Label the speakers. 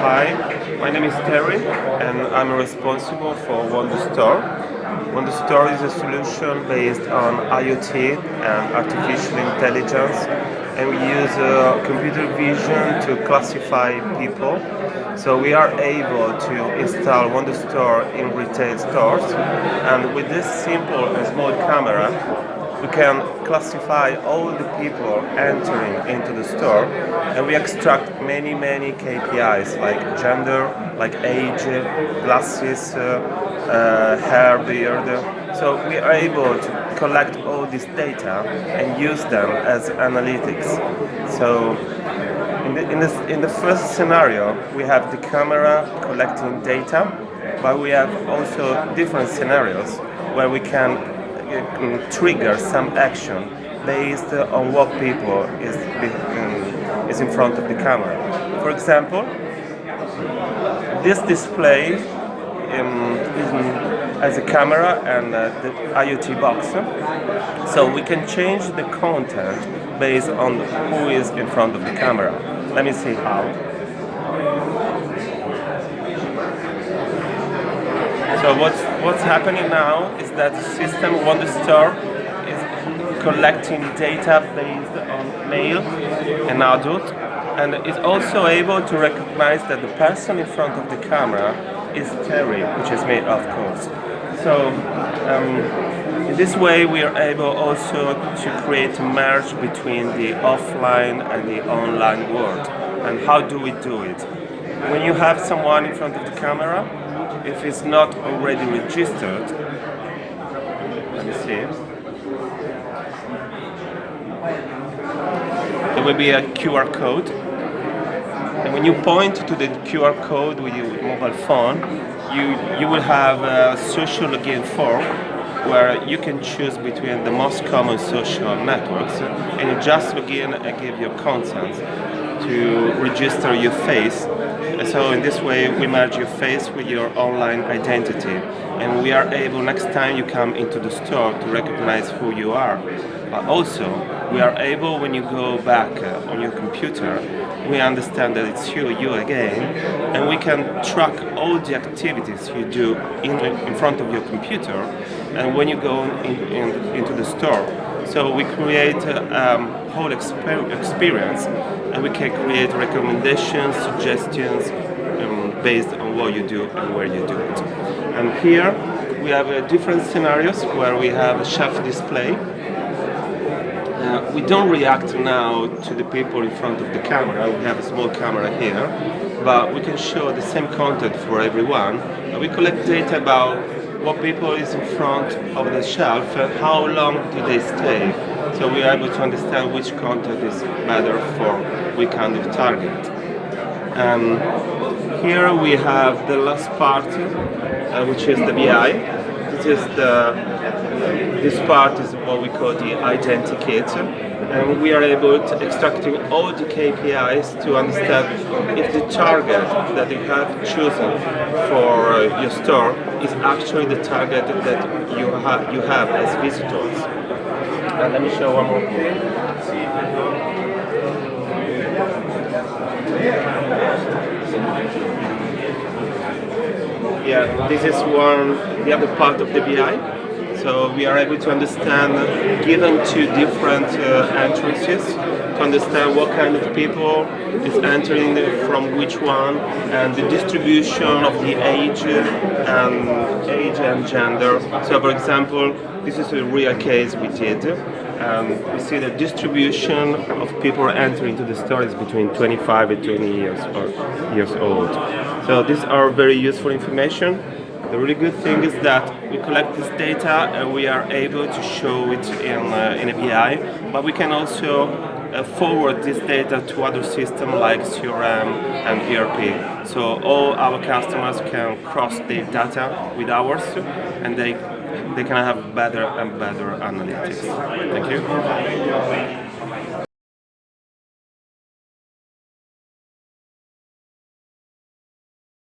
Speaker 1: Hi, my name is Terry and I'm responsible for WonderStore. WonderStore is a solution based on IoT and artificial intelligence, and we use computer vision to classify people. So we are able to install WonderStore in retail stores, and with this simple and small camera we can classify all the people entering into the store, and we extract many KPIs like gender, like age, glasses, hair, beard. So we are able to collect all this data and use them as analytics. So in the first scenario we have the camera collecting data, but we have also different scenarios where we can trigger some action based on what people is in front of the camera. For example, this display has a camera and the IoT box, so we can change the content based on who is in front of the camera. Let me see how. So what's happening now is that the system WonderStore is collecting data based on male and adult, and is also able to recognize that the person in front of the camera is Terry, which is me, of course. So in this way we are able also to create a merge between the offline and the online world. And how do we do it? When you have someone in front of the camera, if it's not already registered, let me see, there will be a QR code, and when you point to the QR code with your mobile phone, you will have a social login form where you can choose between the most common social networks, and you just log in and give your consent to register your face. And so in this way we merge your face with your online identity, and we are able, next time you come into the store, to recognize who you are. But also we are able, when you go back on your computer, we understand that it's you again, and we can track all the activities you do in front of your computer and when you go into the store. So we create a whole experience, and we can create recommendations, suggestions based on what you do and where you do it. And here we have different scenarios where we have a shelf display. We don't react now to the people in front of the camera. We have a small camera here, but we can show the same content for everyone. We collect data about what people is in front of the shelf and how long do they stay. So we are able to understand which content is better for which kind of target. Here we have the last part, which is the BI. This part is what we call the identificator, and we are able to extracting all the KPIs to understand if the target that you have chosen for your store is actually the target that you have as visitors. And let me show one more thing. Yeah, this is the other part of the BI. So we are able to understand, given two different entrances, to understand what kind of people is entering from which one, and the distribution of the age and gender. So for example, this is a real case we did. We see the distribution of people entering to the store is between 25 and 20 years old. So these are very useful information. The really good thing is that we collect this data and we are able to show it in a BI, but we can also forward this data to other systems like CRM and ERP. So all our customers can cross their data with ours, and they can have better and better analytics. Thank you.